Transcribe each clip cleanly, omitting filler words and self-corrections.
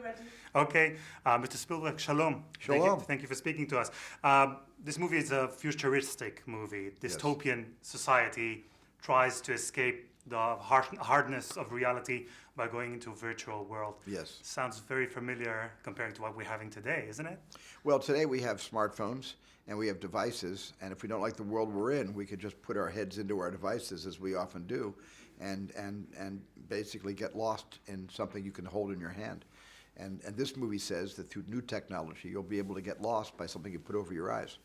ready. Okay, Mr. Spielberg, shalom. Shalom. Thank you for speaking to us. This movie is a futuristic movie. Dystopian society tries to escape the hardness of reality by going into a virtual world. Yes. Sounds very familiar comparing to what we're having today, isn't it? Well, today we have smartphones and we have devices, and if we don't like the world we're in, we could just put our heads into our devices, as we often do, and basically get lost in something you can hold in your hand. And this movie says that through new technology, you'll be able to get lost by something you put over your eyes.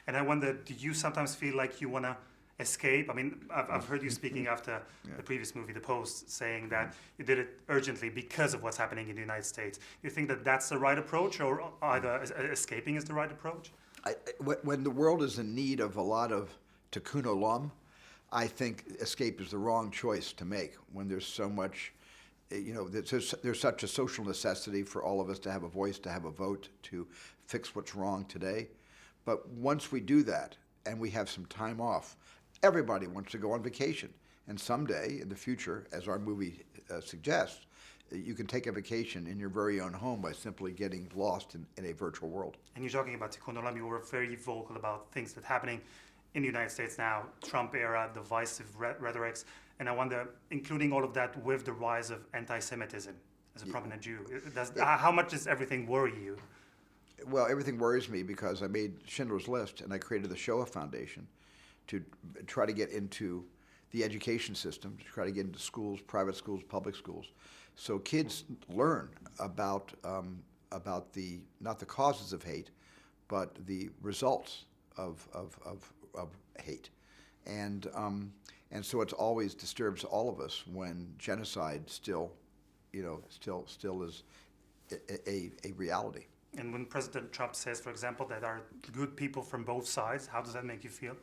And I wonder, do you sometimes feel like you want to escape? I mean, I've heard you speaking after the previous movie, The Post, saying that you did it urgently because of what's happening in the United States. Do you think that that's the right approach, or either escaping is the right approach? When the world is in need of a lot of tikkun olam, I think escape is the wrong choice to make. When there's so much, there's such a social necessity for all of us to have a voice, to have a vote, to fix what's wrong today. But once we do that and we have some time off, everybody wants to go on vacation. And someday in the future, as our movie suggests, you can take a vacation in your very own home by simply getting lost in a virtual world. And you're talking about tikkun olam. You were very vocal about things that are happening in the United States now, Trump era, divisive rhetorics. And I wonder, including all of that with the rise of anti-Semitism as a prominent Jew, how much does everything worry you? Well, everything worries me because I made Schindler's List and I created the Shoah Foundation to try to get into the education system, to try to get into schools, private schools, public schools, so kids learn about the not the causes of hate, but the results of hate, and so it always disturbs all of us when genocide still is a reality. And when President Trump says, for example, that there are good people from both sides, how does that make you feel?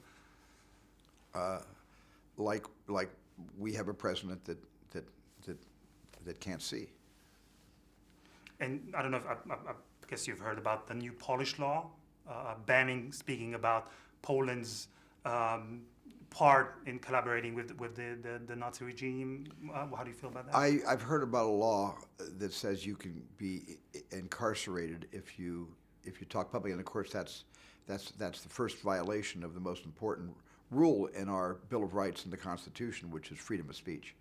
Like we have a president that can't see. And I don't know if I guess you've heard about the new Polish law banning speaking about Poland's part in collaborating with the Nazi regime. How do you feel about that? I've heard about a law that says you can be incarcerated if you talk publicly, and of course that's the first violation of the most important rule in our Bill of Rights and the Constitution, which is freedom of speech,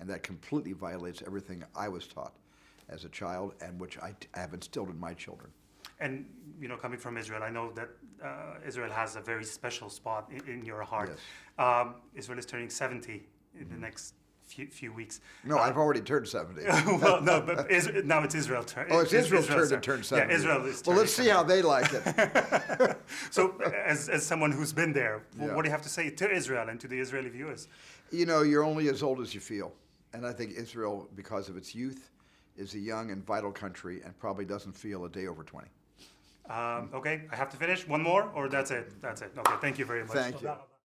and that completely violates everything I was taught as a child and which I have instilled in my children. And coming from Israel, I know that Israel has a very special spot in your heart. Yes. Israel is turning 70 in the next few weeks. No, I've already turned 70. Well, no, but now it's Israel's turn. Oh, it's Israel's turn to turn 70. Yeah, Israel is turning. Well, let's see how they like it. So, as someone who's been there, what do you have to say to Israel and to the Israeli viewers? You're only as old as you feel. And I think Israel, because of its youth, is a young and vital country and probably doesn't feel a day over 20. Okay, I have to finish. One more, or that's it? That's it. Okay, thank you very much. Thank you.